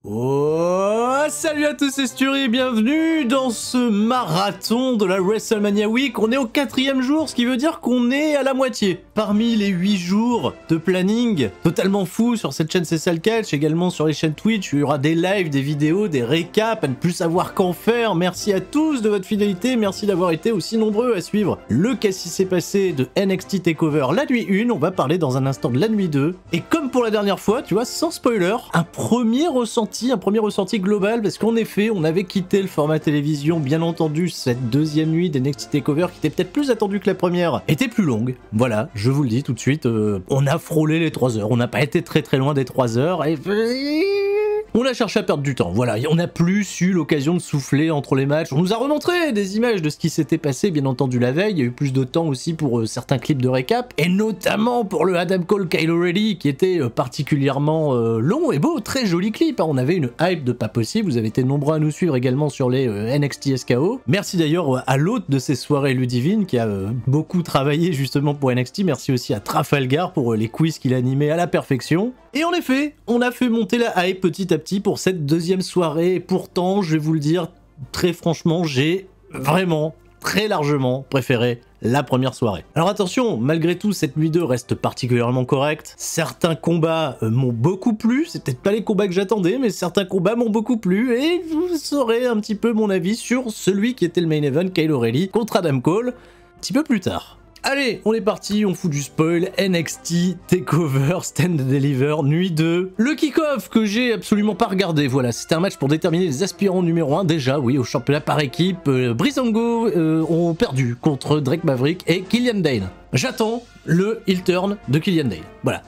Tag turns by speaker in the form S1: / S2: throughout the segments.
S1: Oh, salut à tous, c'est Sturi, bienvenue dans ce marathon de la WrestleMania Week. On est au 4e jour, ce qui veut dire qu'on est à la moitié. Parmi les 8 jours de planning totalement fou sur cette chaîne C'est ça le catch, également sur les chaînes Twitch, il y aura des lives, des vidéos, des récaps, à ne plus savoir qu'en faire. Merci à tous de votre fidélité, merci d'avoir été aussi nombreux à suivre le qu'est-ce qui s'est passé de NXT TakeOver la nuit 1. On va parler dans un instant de la nuit 2. Et comme pour la dernière fois, tu vois, sans spoiler, un premier ressenti global, parce qu'en effet, on avait quitté le format télévision, bien entendu, cette deuxième nuit d'NXT TakeOver, qui était peut-être plus attendue que la première, était plus longue. Voilà, je vous le dis tout de suite, on a frôlé les 3 heures, on n'a pas été très loin des 3 heures, et... on a cherché à perdre du temps, voilà, on n'a plus eu l'occasion de souffler entre les matchs. On nous a remontré des images de ce qui s'était passé, bien entendu, la veille. Il y a eu plus de temps aussi pour certains clips de récap, et notamment pour le Adam Cole Kyle O'Reilly, qui était particulièrement long et beau, très joli clip. On avait une hype de pas possible, vous avez été nombreux à nous suivre également sur les NXT SKO. Merci d'ailleurs à l'hôte de ces soirées Ludivine, qui a beaucoup travaillé justement pour NXT. Merci aussi à Trafalgar pour les quiz qu'il animait à la perfection. Et en effet, on a fait monter la hype petit à petit pour cette deuxième soirée. Et pourtant, je vais vous le dire, très franchement, j'ai vraiment très largement préféré la première soirée. Alors attention, malgré tout, cette nuit 2 reste particulièrement correcte. Certains combats m'ont beaucoup plu, c'est peut-être pas les combats que j'attendais, mais certains combats m'ont beaucoup plu, et vous saurez un petit peu mon avis sur celui qui était le main event, Kyle O'Reilly contre Adam Cole, un petit peu plus tard. Allez, on est parti, on fout du spoil. NXT TakeOver Stand and Deliver nuit 2. Le kick-off que j'ai absolument pas regardé, voilà, c'était un match pour déterminer les aspirants numéro 1, déjà, oui, au championnat par équipe. Breezango ont perdu contre Drake Maverick et Killian Dane. J'attends le heel turn de Killian Dane. Voilà,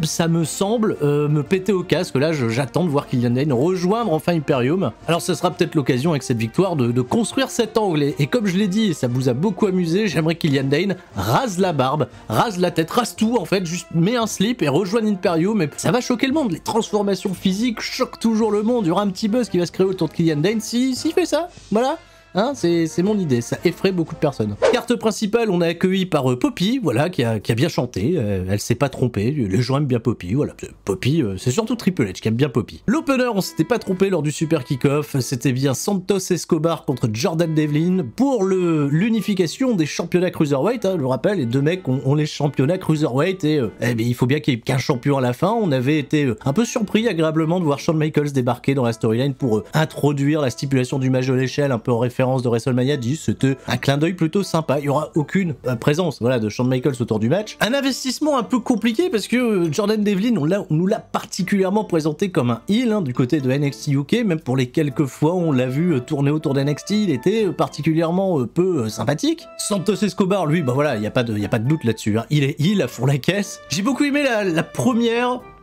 S1: ça me semble me péter au casque. Là, j'attends de voir Killian Dane rejoindre enfin Imperium. Alors, ce sera peut-être l'occasion avec cette victoire de construire cet angle. Et comme je l'ai dit, et ça vous a beaucoup amusé, j'aimerais que Killian Dane rase la barbe, rase la tête, rase tout en fait, juste met un slip et rejoigne Imperium. Et ça va choquer le monde. Les transformations physiques choquent toujours le monde. Il y aura un petit buzz qui va se créer autour de Killian Dane s'il fait ça. Voilà. Hein, c'est mon idée, ça effraie beaucoup de personnes. Carte principale, on est accueilli par Poppy, voilà, qui a bien chanté, elle s'est pas trompée, les gens aiment bien Poppy, voilà. Poppy, c'est surtout Triple H qui aime bien Poppy. L'opener, on s'était pas trompé lors du super kick-off, c'était bien Santos Escobar contre Jordan Devlin pour l'unification des championnats Cruiserweight, hein, je vous rappelle, les deux mecs ont les championnats Cruiserweight et il faut bien qu'il y ait qu'un champion à la fin. On avait été un peu surpris agréablement de voir Shawn Michaels débarquer dans la storyline pour introduire la stipulation du match de l'échelle, un peu en référence de WrestleMania 10, c'était un clin d'œil plutôt sympa. Il y aura aucune présence, voilà, de Shawn Michaels autour du match. Un investissement un peu compliqué parce que Jordan Devlin, on nous l'a particulièrement présenté comme un heel, hein, du côté de NXT UK, même pour les quelques fois où on l'a vu tourner autour d'NXT, il était particulièrement peu sympathique. Santos Escobar, lui, bah voilà, il y a pas de doute là-dessus, hein. Il est heel à fond la caisse. J'ai beaucoup aimé la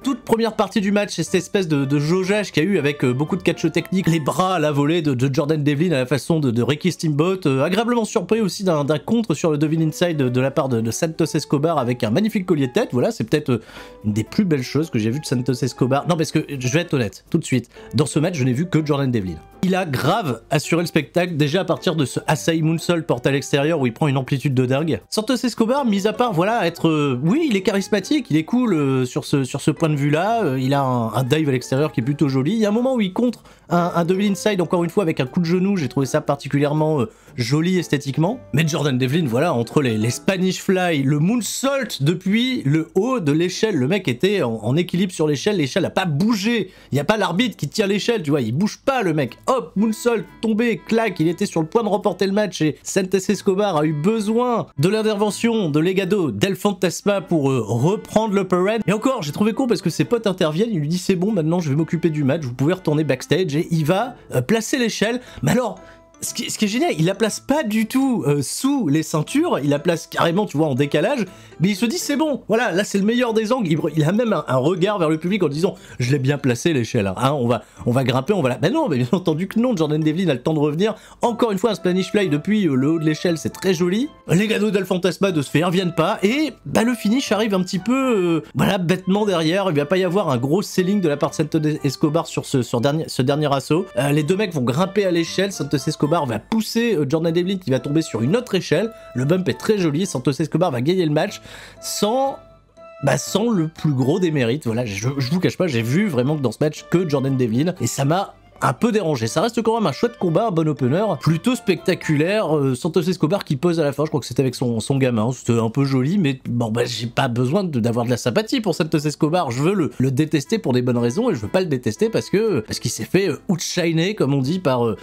S1: toute première partie du match, cette espèce de jaugeage qu'il y a eu avec beaucoup de catch technique, les bras à la volée de Jordan Devlin à la façon de Ricky Steamboat, agréablement surpris aussi d'un contre sur le Devil Inside de la part de Santos Escobar avec un magnifique collier de tête. Voilà, c'est peut-être une des plus belles choses que j'ai vues de Santos Escobar. Non, parce que je vais être honnête, tout de suite, dans ce match, je n'ai vu que Jordan Devlin. Il a grave assuré le spectacle, déjà à partir de ce Asai Moonsault porté à l'extérieur où il prend une amplitude de dingue. Santos Escobar, mis à part, voilà, être... oui, il est charismatique, il est cool sur ce point de vue-là, il a un dive à l'extérieur qui est plutôt joli. Il y a un moment où il contre un Devil Inside, encore une fois, avec un coup de genou, j'ai trouvé ça particulièrement joli esthétiquement. Mais Jordan Devlin, voilà, entre les Spanish Fly, le Moonsault depuis le haut de l'échelle, le mec était en équilibre sur l'échelle n'a pas bougé, il n'y a pas l'arbitre qui tire l'échelle, tu vois, il bouge pas le mec. Hop, Moonsault, tombé, clac, il était sur le point de remporter le match et Santos Escobar a eu besoin de l'intervention de Legado del Fantasma pour reprendre le parade. Et encore, j'ai trouvé con parce que ses potes interviennent, il lui dit c'est bon, maintenant je vais m'occuper du match, vous pouvez retourner backstage, et il va placer l'échelle. Mais alors, ce qui est génial, il la place pas du tout sous les ceintures, il la place carrément, tu vois, en décalage, mais il se dit c'est bon, voilà, là c'est le meilleur des angles, il a même un regard vers le public en disant je l'ai bien placé l'échelle, hein, on va grimper, on va là. Ben non, mais bien entendu que non, Jordan Devlin a le temps de revenir, encore une fois un Spanish Fly depuis le haut de l'échelle, c'est très joli, les Legado del Fantasma de se faire reviennent pas, et bah le finish arrive un petit peu, voilà, bêtement derrière, il va pas y avoir un gros selling de la part de Santos Escobar sur ce dernier assaut, les deux mecs vont grimper à l'échelle, Santos Escobar va pousser Jordan Devlin qui va tomber sur une autre échelle, le bump est très joli, Santos Escobar va gagner le match sans bah sans le plus gros des mérites. Voilà, je vous cache pas, j'ai vu vraiment que dans ce match que Jordan Devlin, et ça m'a un peu dérangé. Ça reste quand même un chouette combat, un bon opener, plutôt spectaculaire. Santos Escobar qui pose à la fin, je crois que c'était avec son gamin, c'était un peu joli, mais bon bah j'ai pas besoin d'avoir de la sympathie pour Santos Escobar, je veux le détester pour des bonnes raisons, et je veux pas le détester parce qu'il s'est fait outshiner, comme on dit, par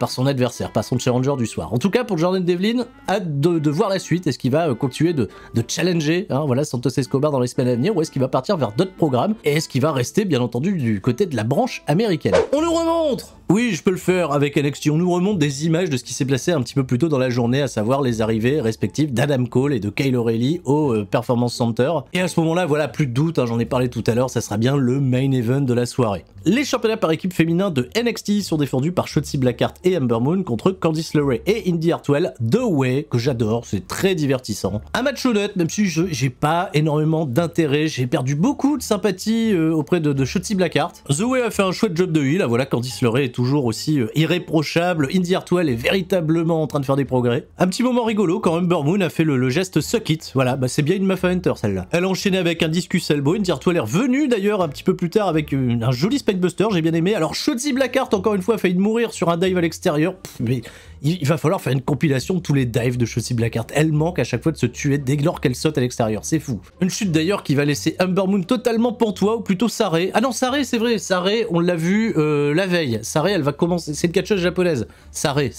S1: son adversaire, par son challenger du soir. En tout cas pour Jordan Devlin, hâte de voir la suite. Est-ce qu'il va continuer de challenger voilà, Santos Escobar dans les semaines à venir, ou est-ce qu'il va partir vers d'autres programmes, et est-ce qu'il va rester bien entendu du côté de la branche américaine? On nous remonte. Oui, je peux le faire avec NXT. On nous remonte des images de ce qui s'est passé un petit peu plus tôt dans la journée, à savoir les arrivées respectives d'Adam Cole et de Kyle O'Reilly au Performance Center. Et à ce moment-là, voilà, plus de doute, j'en ai parlé tout à l'heure, ça sera bien le main event de la soirée. Les championnats par équipe féminin de NXT sont défendus par Shotzi Blackheart et Ember Moon contre Candice LeRae et Indy Hartwell, The Way, que j'adore, c'est très divertissant. Un match honnête, même si j'ai pas énormément d'intérêt, j'ai perdu beaucoup de sympathie auprès de Shotzi Blackheart. The Way a fait un chouette job de heel, voilà, Candice LeRae est toujours aussi irréprochable, Indy Hartwell est véritablement en train de faire des progrès. Un petit moment rigolo quand Ember Moon a fait le geste Suck It, voilà, bah c'est bien une Muff Hunter celle-là. Elle a enchaîné avec un discus elbow, Indy Hartwell est revenue d'ailleurs un petit peu plus tard avec un joli Spinebuster, j'ai bien aimé. Alors Shotzi Blackheart encore une fois a failli mourir sur un dive à l'extérieur, mais il va falloir faire une compilation de tous les dives de Shotzi Blackheart, elle manque à chaque fois de se tuer dès lors qu'elle saute à l'extérieur, c'est fou. Une chute d'ailleurs qui va laisser Ember Moon totalement pantois, ou plutôt Sarray. Ah non, Sarray c'est vrai, Sarray on l'a vu la veille, Sarray elle va commencer, c'est une catcheuse japonaise, Sarray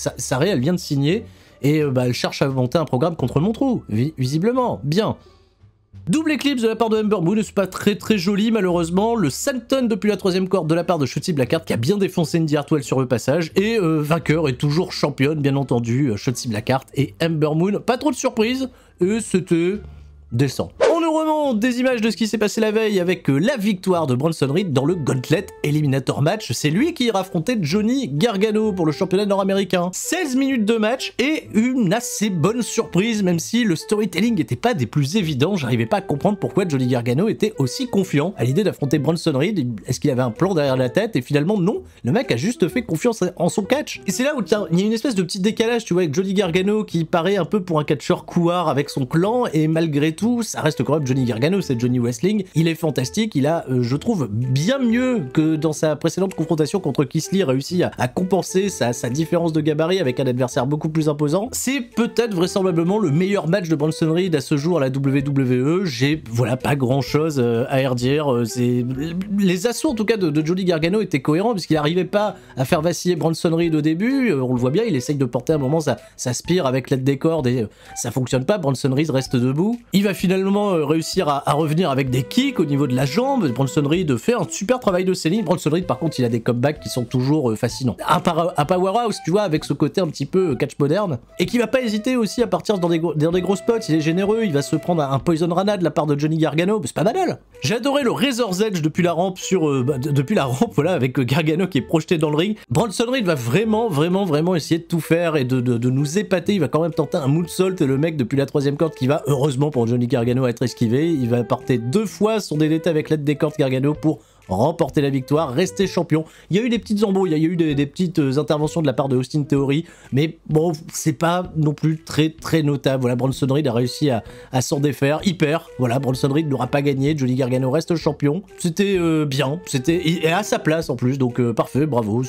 S1: elle vient de signer, et bah, elle cherche à monter un programme contre Montreux, visiblement, bien. Double éclipse de la part de Ember Moon, c'est pas très joli malheureusement. Le senton depuis la troisième corde de la part de Shotzi Blackheart qui a bien défoncé Indy Hartwell sur le passage. Et vainqueur et toujours championne bien entendu, Shotzi Blackheart et Ember Moon. Pas trop de surprise, et c'était décent. On nous remonte des images de ce qui s'est passé la veille avec la victoire de Bronson Reed dans le Gauntlet Eliminator Match. C'est lui qui ira affronter Johnny Gargano pour le championnat nord-américain. 16 minutes de match et une assez bonne surprise, même si le storytelling n'était pas des plus évidents. J'arrivais pas à comprendre pourquoi Johnny Gargano était aussi confiant à l'idée d'affronter Bronson Reed. Est-ce qu'il avait un plan derrière la tête? Et finalement non, le mec a juste fait confiance en son catch. Et c'est là où il y a une espèce de petit décalage, tu vois, avec Johnny Gargano qui paraît un peu pour un catcheur couard avec son clan, et malgré tout, ça reste quand même Johnny Gargano, c'est Johnny Wrestling, il est fantastique, il a, je trouve, bien mieux que dans sa précédente confrontation contre Keith Lee, réussi à compenser sa différence de gabarit avec un adversaire beaucoup plus imposant. C'est peut-être vraisemblablement le meilleur match de Bronson Reed à ce jour à la WWE, j'ai, voilà, pas grand chose à redire, les assauts en tout cas de Johnny Gargano étaient cohérents, puisqu'il n'arrivait pas à faire vaciller Bronson Reed au début, on le voit bien, il essaye de porter un moment sa spire avec l'aide des cordes, et ça fonctionne pas, Bronson Reed reste debout. Il va finalement réussir à revenir avec des kicks au niveau de la jambe. Bronson Reed fait un super travail de selling. Bronson Reed par contre il a des comebacks qui sont toujours fascinants. Un powerhouse, tu vois, avec ce côté un petit peu catch moderne, et qui va pas hésiter aussi à partir dans des gros spots. Il est généreux, il va se prendre un Poison Rana de la part de Johnny Gargano, c'est pas banal. J'ai adoré le Razor's Edge depuis la rampe depuis la rampe, voilà, avec Gargano qui est projeté dans le ring. Bronson Reed va vraiment essayer de tout faire et de nous épater. Il va quand même tenter un moonsault, et le mec depuis la troisième corde qui va, heureusement pour Johnny Gargano, être esquivé. Il va porter 2 fois son DDT avec l'aide des cordes Gargano pour remporter la victoire, rester champion. Il y a eu des petites embrouilles, il y a eu des petites interventions de la part de Austin Theory, mais bon, c'est pas non plus très notable. Voilà, Bronson Reed a réussi à s'en défaire, voilà, Bronson Reed n'aura pas gagné, Johnny Gargano reste champion. C'était bien, et à sa place en plus, donc parfait, bravo,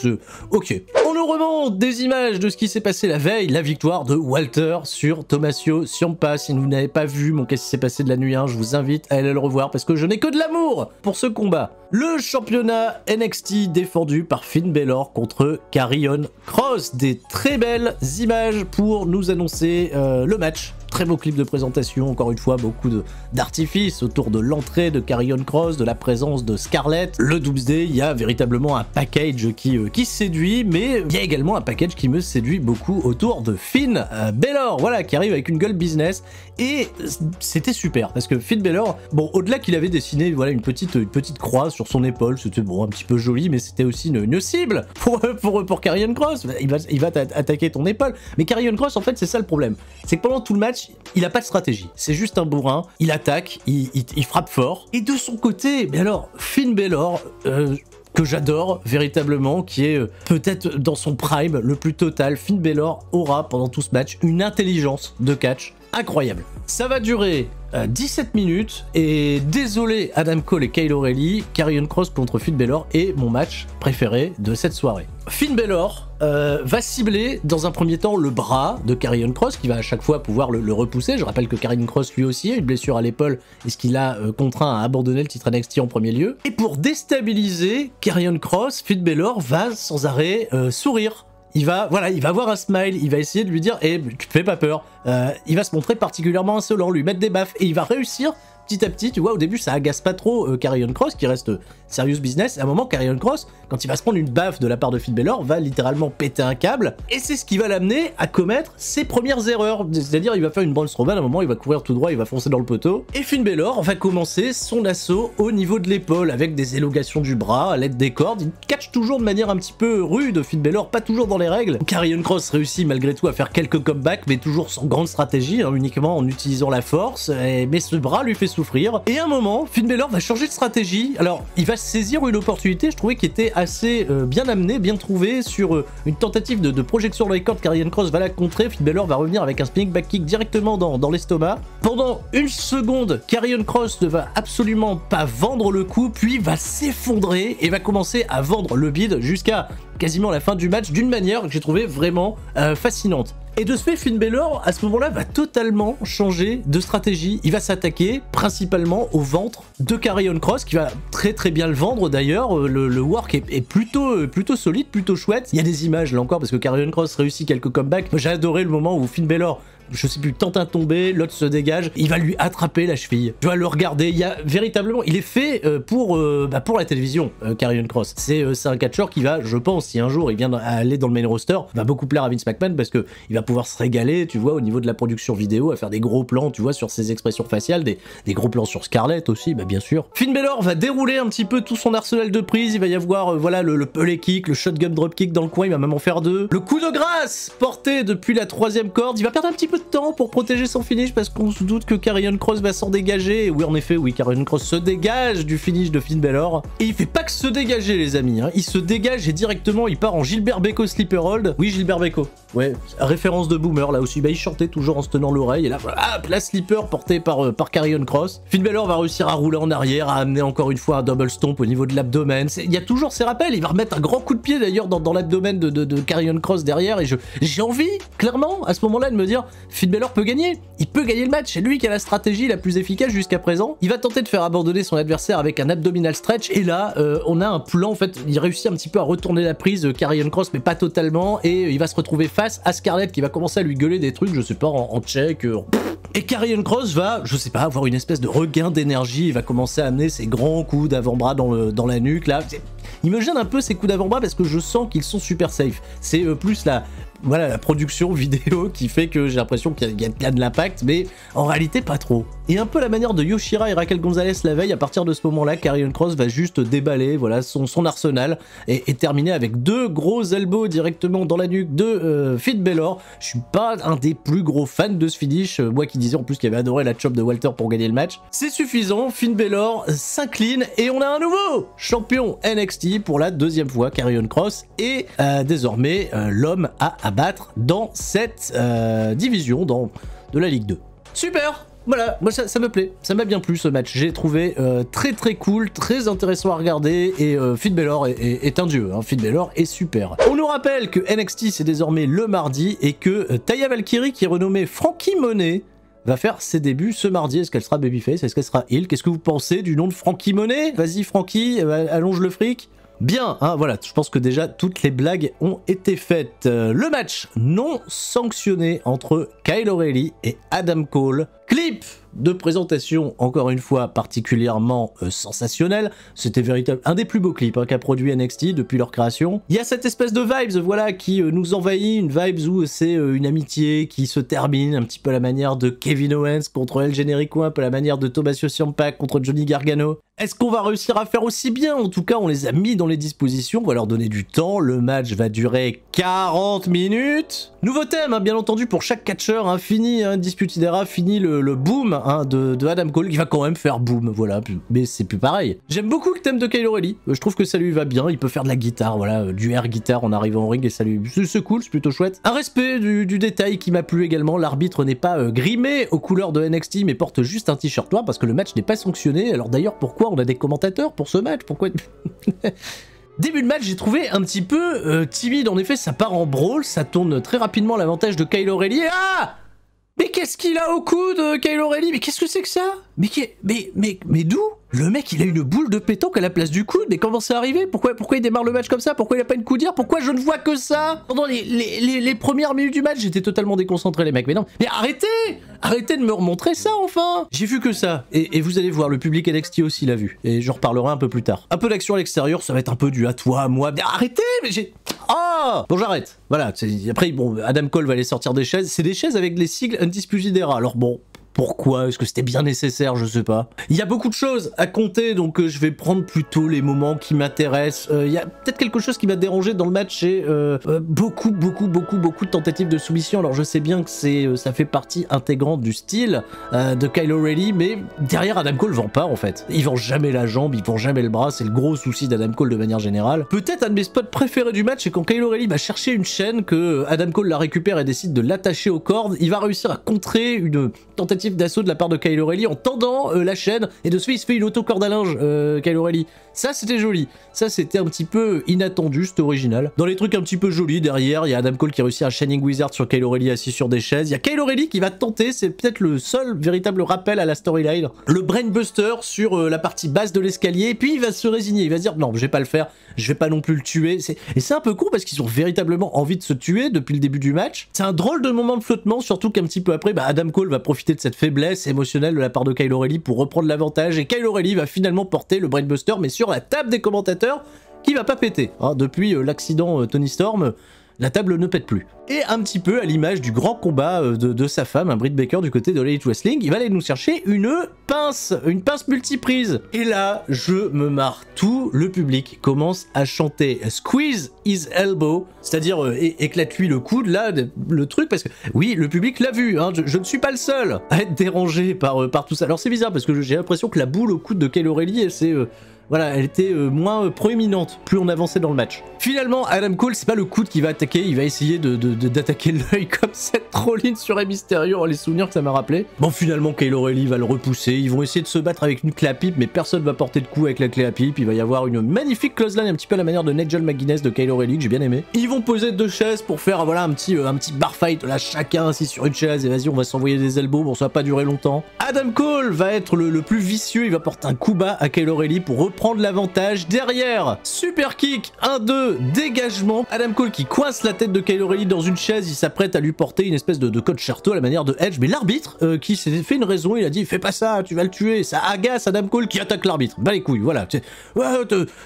S1: ok. On nous remonte des images de ce qui s'est passé la veille, la victoire de Walter sur Tommaso Ciampa. Si vous n'avez pas vu mon Qu'est-ce qui s'est passé de la nuit 1, je vous invite à aller le revoir parce que je n'ai que de l'amour pour ce combat. Le championnat NXT défendu par Finn Balor contre Karrion Kross. Des très belles images pour nous annoncer le match. Très beau clip de présentation, encore une fois, beaucoup d'artifices autour de l'entrée de Karrion Kross, de la présence de Scarlett. Le Doomsday, il y a véritablement un package qui séduit, mais il y a également un package qui me séduit beaucoup autour de Finn Balor, voilà, qui arrive avec une gueule business, et c'était super, parce que Finn Balor, bon, au-delà qu'il avait dessiné, voilà, une petite croix sur son épaule, c'était bon, un petit peu joli, mais c'était aussi une cible pour Karrion Kross. Il va t'attaquer ton épaule, mais Karrion Kross, en fait, c'est ça le problème, c'est que pendant tout le match, il a pas de stratégie, c'est juste un bourrin, il attaque, il frappe fort, et de son côté, mais alors, Finn Balor, que j'adore véritablement, qui est peut-être dans son prime le plus total, Finn Balor aura pendant tout ce match une intelligence de catch incroyable. Ça va durer 17 minutes et désolé Adam Cole et Kyle O'Reilly, Karrion Kross contre Finn Balor est mon match préféré de cette soirée. Finn Balor va cibler dans un premier temps le bras de Karrion Kross qui va à chaque fois pouvoir le repousser. Je rappelle que Karrion Kross lui aussi a une blessure à l'épaule et ce qui l'a contraint à abandonner le titre NXT en premier lieu. Et pour déstabiliser Karrion Kross, Finn Balor va sans arrêt sourire. Il va avoir un smile, il va essayer de lui dire tu te fais pas peur. Il va se montrer particulièrement insolent, lui mettre des baffes et il va réussir petit à petit. Tu vois, au début ça agace pas trop Karrion Kross qui reste serious business. À un moment, Karrion Kross, quand il va se prendre une baffe de la part de Finn Balor, va littéralement péter un câble et c'est ce qui va l'amener à commettre ses premières erreurs. C'est-à-dire, il va faire une Braun Strowman, à un moment il va courir tout droit, il va foncer dans le poteau et Finn Balor va commencer son assaut au niveau de l'épaule avec des élégations du bras à l'aide des cordes. Il catch toujours de manière un petit peu rude Finn Balor, pas toujours dans les règles. Karrion Kross réussit malgré tout à faire quelques comebacks, mais toujours sans grande stratégie, uniquement en utilisant la force, mais ce bras lui fait souffrir. Et à un moment, Finn Balor va changer de stratégie. Alors, il va saisir une opportunité, je trouvais, qui était assez bien amenée, bien trouvée, sur une tentative de projection dans les cordes. Karrion Kross va la contrer, Finn Balor va revenir avec un spinning back kick directement dans l'estomac. Pendant une seconde, Karrion Kross ne va absolument pas vendre le coup, puis va s'effondrer et va commencer à vendre le bid jusqu'à quasiment la fin du match d'une manière que j'ai trouvé vraiment fascinante. Et de ce fait, Finn Balor, à ce moment-là, va totalement changer de stratégie. Il va s'attaquer principalement au ventre de Karrion Kross, qui va très très bien le vendre d'ailleurs. Le work est plutôt solide, plutôt chouette. Il y a des images là encore, parce que Karrion Kross réussit quelques comebacks. J'ai adoré le moment où Finn Balor, je sais plus, tente un tomber, l'autre se dégage, il va lui attraper la cheville. Tu vas le regarder, il y a véritablement, il est fait pour la télévision, Karrion Kross. C'est un catcheur qui va, je pense, si un jour il vient aller dans le main roster, va beaucoup plaire à Vince McMahon parce que il va pouvoir se régaler, tu vois, au niveau de la production vidéo, à faire des gros plans, tu vois, sur ses expressions faciales, des gros plans sur Scarlett aussi, bien sûr. Finn Balor va dérouler un petit peu tout son arsenal de prise, il va y avoir, voilà, le pellet kick, le shotgun dropkick dans le coin, il va même en faire deux. Le coup de grâce porté depuis la 3e corde, il va perdre un petit peu de temps pour protéger son finish parce qu'on se doute que Karrion Kross va s'en dégager. Et oui, en effet, oui, Karrion Kross se dégage du finish de Finn Balor. Et il fait pas que se dégager, les amis. Il se dégage et directement, il part en Gilbert Bécaud Sleeper Hold. Oui, Gilbert Bécaud. Ouais, référence de Boomer là aussi. Il chantait toujours en se tenant l'oreille. Et là, voilà, la sleeper portée par Karrion Kross. Finn Balor va réussir à rouler en arrière, à amener encore une fois un double stomp au niveau de l'abdomen. Il y a toujours ces rappels. Il va remettre un grand coup de pied d'ailleurs dans l'abdomen de Karrion Kross derrière. Et j'ai envie, clairement, à ce moment-là, de me dire, Finn Balor peut gagner, il peut gagner le match, c'est lui qui a la stratégie la plus efficace jusqu'à présent. Il va tenter de faire abandonner son adversaire avec un abdominal stretch et là on a un plan, en fait il réussit un petit peu à retourner la prise Karrion Kross mais pas totalement et il va se retrouver face à Scarlett qui va commencer à lui gueuler des trucs, je sais pas, en tchèque. Et Karrion Kross va, je sais pas, avoir une espèce de regain d'énergie, il va commencer à amener ses grands coups d'avant-bras dans la nuque là. Il me gêne un peu ces coups d'avant-bras parce que je sens qu'ils sont super safe. C'est plus la production vidéo qui fait que j'ai l'impression qu'il y a de l'impact, mais en réalité pas trop. Et un peu la manière de Yoshira et Raquel Gonzalez la veille, à partir de ce moment-là, Karrion Kross va juste déballer voilà, son arsenal et terminer avec 2 gros elbows directement dans la nuque de Finn Balor. Je suis pas un des plus gros fans de ce finish, moi qui disais en plus qu'il avait adoré la chop de Walter pour gagner le match. C'est suffisant, Finn Balor s'incline et on a un nouveau champion NXT pour la 2e fois. Karrion Kross est désormais l'homme à abattre dans cette division de la Ligue 2. Super! Voilà, moi ça me plaît, ça m'a bien plu ce match, j'ai trouvé très très cool, très intéressant à regarder et Finn Balor est un dieu, hein. Finn Balor est super. On nous rappelle que NXT c'est désormais le mardi et que Taya Valkyrie qui est renommée Frankie Monet va faire ses débuts ce mardi. Est-ce qu'elle sera babyface? Est-ce qu'elle sera heel? Qu'est-ce que vous pensez du nom de Frankie Monet? Vas-y Frankie, allonge le fric. Bien, hein, voilà, je pense que déjà toutes les blagues ont été faites. Le match non sanctionné entre Kyle O'Reilly et Adam Cole. Clip de présentation, encore une fois, particulièrement sensationnel. C'était véritable, un des plus beaux clips qu'a produit NXT depuis leur création. Il y a cette espèce de vibes, voilà, qui nous envahit, une vibes où c'est une amitié qui se termine, un petit peu à la manière de Kevin Owens contre El Generico, un peu à la manière de Tommaso Ciampa contre Johnny Gargano. Est-ce qu'on va réussir à faire aussi bien? En tout cas, on les a mis dans les dispositions, on va leur donner du temps. Le match va durer 40 minutes. Nouveau thème, hein, bien entendu, pour chaque catcheur, hein, fini Disputed Era, fini le boom hein, de Adam Cole qui va quand même faire boum, voilà, mais c'est plus pareil. J'aime beaucoup le thème de Kyle O'Reilly, je trouve que ça lui va bien, il peut faire de la guitare, voilà, du air guitare en arrivant au ring et ça lui... C'est cool, c'est plutôt chouette. Un respect du détail qui m'a plu également, l'arbitre n'est pas grimé aux couleurs de NXT mais porte juste un t-shirt noir parce que le match n'est pas sanctionné. Alors d'ailleurs pourquoi on a des commentateurs pour ce match? Pourquoi... Début de match, j'ai trouvé un petit peu timide. En effet, ça part en brawl, ça tourne très rapidement à l'avantage de Kyle O'Reilly. Ah! Mais qu'est-ce qu'il a au coude, Kyle O'Reilly? Mais qu'est-ce que c'est que ça? Mais d'où? Le mec, il a une boule de pétanque à la place du coude, mais comment c'est arrivé? Pourquoi il démarre le match comme ça? Pourquoi il a pas une coudière? Pourquoi je ne vois que ça? Pendant les premières minutes du match, j'étais totalement déconcentré, les mecs. Mais non, mais arrêtez! Arrêtez de me remontrer ça, enfin! J'ai vu que ça. Et vous allez voir, le public NXT aussi l'a vu. Et j'en reparlerai un peu plus tard. Un peu d'action à l'extérieur, ça va être un peu du à toi, à moi. Mais arrêtez! Mais j'ai... Oh! Bon, j'arrête. Voilà. Après, bon, Adam Cole va aller sortir des chaises. C'est des chaises avec les sigles Undisputed Era. Alors bon... Pourquoi? Est-ce que c'était bien nécessaire? Je sais pas. Il y a beaucoup de choses à compter, donc je vais prendre plutôt les moments qui m'intéressent. Il y a peut-être quelque chose qui m'a dérangé dans le match, c'est beaucoup de tentatives de soumission. Alors je sais bien que ça fait partie intégrante du style de Kyle O'Reilly, mais derrière Adam Cole vend pas en fait. Il vend jamais la jambe, il vend jamais le bras, c'est le gros souci d'Adam Cole de manière générale. Peut-être un de mes spots préférés du match, c'est quand Kyle O'Reilly va chercher une chaîne, que Adam Cole la récupère et décide de l'attacher aux cordes. Il va réussir à contrer une tentative d'assaut de la part de Kyle O'Reilly en tendant la chaîne, et de ce fait il se fait une auto-corde à linge, Kyle O'Reilly. Ça c'était joli, ça c'était un petit peu inattendu, c'était original. Dans les trucs un petit peu jolis, derrière il y a Adam Cole qui réussit un Shining Wizard sur Kyle O'Reilly assis sur des chaises. Il y a Kyle O'Reilly qui va tenter, c'est peut-être le seul véritable rappel à la storyline, le Brainbuster sur la partie basse de l'escalier, et puis il va se résigner, il va se dire non je vais pas le faire, je vais pas non plus le tuer. Et c'est un peu con parce qu'ils ont véritablement envie de se tuer depuis le début du match. C'est un drôle de moment de flottement, surtout qu'un petit peu après, Adam Cole va profiter de cette faiblesse émotionnelle de la part de Kyle O'Reilly pour reprendre l'avantage, et Kyle O'Reilly va finalement porter le Brainbuster, mais sur la table des commentateurs qui va pas péter. Hein, depuis l'accident Tony Storm, la table ne pète plus. Et un petit peu à l'image du grand combat de sa femme, un Britt Baker du côté de l'Elite Wrestling, il va aller nous chercher une pince multiprise. Et là, je me marre. Tout le public commence à chanter Squeeze his elbow, c'est-à-dire éclate-lui le coude, là, le truc, parce que oui, le public l'a vu, hein, je ne suis pas le seul à être dérangé par tout ça. Alors c'est bizarre, parce que j'ai l'impression que la boule au coude de Kyle O'Reilly, voilà, elle était moins proéminente plus on avançait dans le match. Finalement, Adam Cole, c'est pas le coude qui va attaquer, il va essayer d'attaquer l'œil comme cette Rollins sur Rey Mysterio, les souvenirs que ça m'a rappelé. Bon, finalement, Kyle O'Reilly va le repousser, ils vont essayer de se battre avec une clé à pipe, mais personne va porter de coup avec la clé à pipe. Il va y avoir une magnifique clothesline, un petit peu à la manière de Nigel McGuinness de Kyle O'Reilly, que j'ai bien aimé. Ils vont poser deux chaises pour faire, voilà, un petit bar fight, là, chacun assis sur une chaise, et vas-y, on va s'envoyer des elbows, bon, ça va pas durer longtemps. Adam Cole va être le plus vicieux, il va porter un coup bas à Kyle O'Reilly pour reprendre l'avantage. Derrière, super kick, 1-2, dégagement. Adam Cole qui coince la tête de Kyle O'Reilly dans une chaise, il s'apprête à lui porter une espèce de concerto à la manière de Edge, mais l'arbitre qui s'est fait une raison, il a dit fais pas ça, tu vas le tuer. Ça agace Adam Cole qui attaque l'arbitre. Bah les couilles, voilà. Ouais,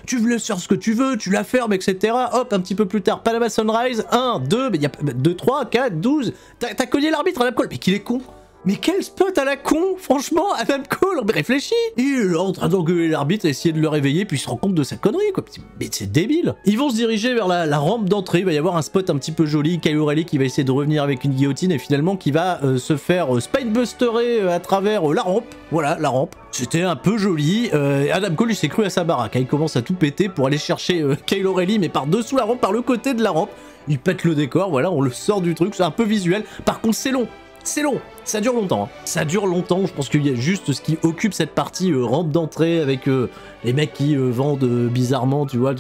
S1: tu veux faire ce que tu veux, tu la fermes, etc. Hop, un petit peu plus tard, Panama Sunrise, 1, 2, mais il y a 2, 3, 4, 12. T'as cogné l'arbitre, Adam Cole, mais qu'il est con. Mais quel spot à la con, franchement, Adam Cole, réfléchis. Il est là en train d'engueuler l'arbitre, essayer de le réveiller, puis il se rend compte de sa connerie, quoi. Mais c'est débile. Ils vont se diriger vers la rampe d'entrée, il va y avoir un spot un petit peu joli, Kyle O'Reilly qui va essayer de revenir avec une guillotine, et finalement qui va se faire spinebusterer à travers la rampe. Voilà, la rampe. C'était un peu joli. Adam Cole, il s'est cru à sa baraque. Il commence à tout péter pour aller chercher Kyle O'Reilly, mais par-dessous la rampe, par le côté de la rampe. Il pète le décor, voilà, on le sort du truc, c'est un peu visuel. Par contre, c'est long. C'est long, ça dure longtemps. Hein. Ça dure longtemps, je pense qu'il y a juste ce qui occupe cette partie rampe d'entrée avec les mecs qui vendent bizarrement, tu vois.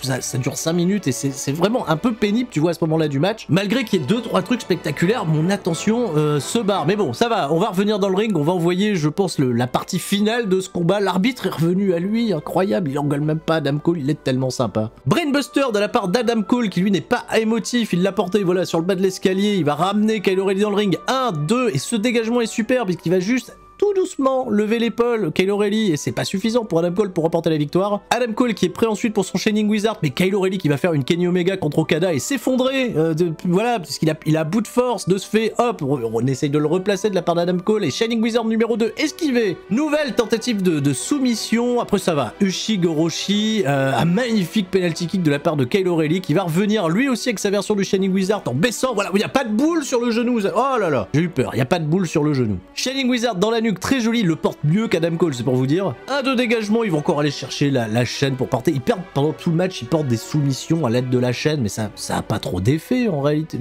S1: Ça dure 5 minutes et c'est vraiment un peu pénible, tu vois, à ce moment-là du match. Malgré qu'il y ait 2-3 trucs spectaculaires, mon attention se barre. Mais bon, ça va, on va revenir dans le ring, on va envoyer, je pense, la partie finale de ce combat. L'arbitre est revenu à lui, incroyable, il engueule même pas Adam Cole, il est tellement sympa. Brainbuster de la part d'Adam Cole, qui lui n'est pas émotif, il l'a porté, voilà, sur le bas de l'escalier, il va ramener Kyle O'Reilly dans le ring. 1, 2, et ce dégagement est super, puisqu'il va juste tout doucement lever l'épaule Kyle O'Reilly, et c'est pas suffisant pour Adam Cole pour remporter la victoire. Adam Cole qui est prêt ensuite pour son Shining Wizard, mais Kyle O'Reilly qui va faire une Kenny Omega contre Okada et s'effondrer, voilà, puisqu'il a bout de force, de ce fait, hop, on essaye de le replacer de la part d'Adam Cole, et Shining Wizard numéro 2 esquivé. Nouvelle tentative de soumission, après ça va, Ushigoroshi, un magnifique penalty kick de la part de Kyle O'Reilly qui va revenir lui aussi avec sa version du Shining Wizard en baissant, voilà, il n'y a pas de boule sur le genou, oh là là, j'ai eu peur, il n'y a pas de boule sur le genou. Shining Wizard dans la nuque nuque, très joli, il le porte mieux qu'Adam Cole, c'est pour vous dire. Un de dégagement, ils vont encore aller chercher la chaîne pour porter. Ils perdent pendant tout le match, ils portent des soumissions à l'aide de la chaîne, mais ça a pas trop d'effet en réalité.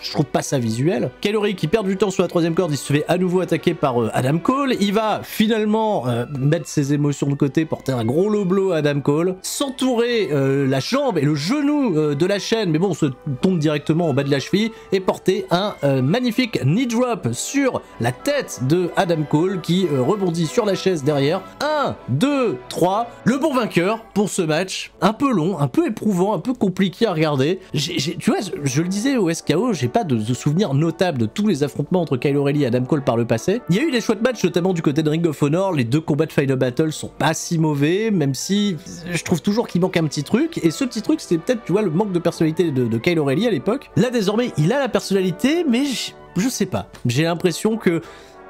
S1: Je trouve pas ça visuel. Kyle O'Reilly qui perd du temps sur la troisième corde, il se fait à nouveau attaquer par Adam Cole. Il va finalement mettre ses émotions de côté, porter un gros low blow à Adam Cole, s'entourer la jambe et le genou de la chaîne, mais bon, on se tombe directement en bas de la cheville et porter un magnifique knee drop sur la tête de Adam Cole qui rebondit sur la chaise derrière. 1, 2, 3. Le bon vainqueur pour ce match. Un peu long, un peu éprouvant, un peu compliqué à regarder. Tu vois, je le disais au SKO, j'ai pas de souvenirs notables de tous les affrontements entre Kyle O'Reilly et Adam Cole par le passé. Il y a eu des chouettes matchs, notamment du côté de Ring of Honor. Les deux combats de Final Battle sont pas si mauvais, même si je trouve toujours qu'il manque un petit truc. Et ce petit truc, c'était peut-être, tu vois, le manque de personnalité de Kyle O'Reilly à l'époque. Là, désormais, il a la personnalité, mais je sais pas. J'ai l'impression que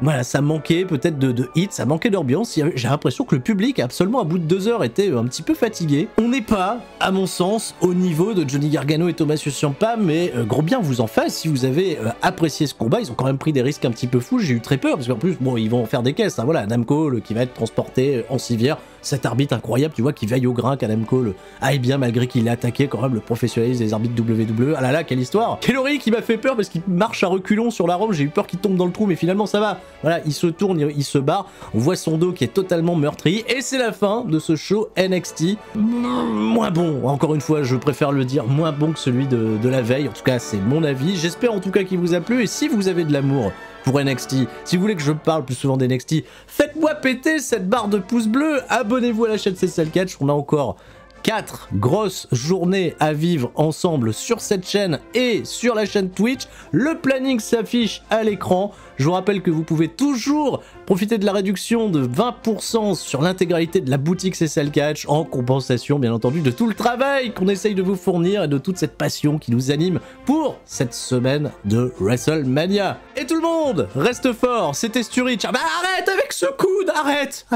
S1: voilà, ça manquait peut-être de hits, ça manquait d'ambiance. J'ai l'impression que le public, absolument à bout de 2 heures, était un petit peu fatigué. On n'est pas, à mon sens, au niveau de Johnny Gargano et Thomas Ciampa, mais gros bien vous en fasse si vous avez apprécié ce combat. Ils ont quand même pris des risques un petit peu fous. J'ai eu très peur parce qu'en plus, bon, ils vont faire des caisses. Hein, voilà, Adam Cole qui va être transporté en civière. Cet arbitre incroyable, tu vois, qui veille au grain qu'Adam Cole aille bien malgré qu'il ait attaqué quand même le professionnalisme des arbitres WWE. Ah là là, quelle histoire! Kyle O'Reilly qui m'a fait peur parce qu'il marche à reculons sur la rampe. J'ai eu peur qu'il tombe dans le trou, mais finalement ça va. Voilà, il se tourne, il se barre. On voit son dos qui est totalement meurtri. Et c'est la fin de ce show NXT. Moins bon, encore une fois, je préfère le dire, moins bon que celui de la veille. En tout cas, c'est mon avis. J'espère en tout cas qu'il vous a plu. Et si vous avez de l'amour pour NXT, si vous voulez que je parle plus souvent d'NXT, faites-moi péter cette barre de pouce bleu, abonnez-vous à la chaîne CSL Catch, on a encore 4 grosses journées à vivre ensemble sur cette chaîne et sur la chaîne Twitch. Le planning s'affiche à l'écran. Je vous rappelle que vous pouvez toujours profiter de la réduction de 20% sur l'intégralité de la boutique CSL Catch en compensation, bien entendu, de tout le travail qu'on essaye de vous fournir et de toute cette passion qui nous anime pour cette semaine de WrestleMania. Et tout le monde, reste fort, c'était Sturridge. Ah bah arrête avec ce coude, arrête!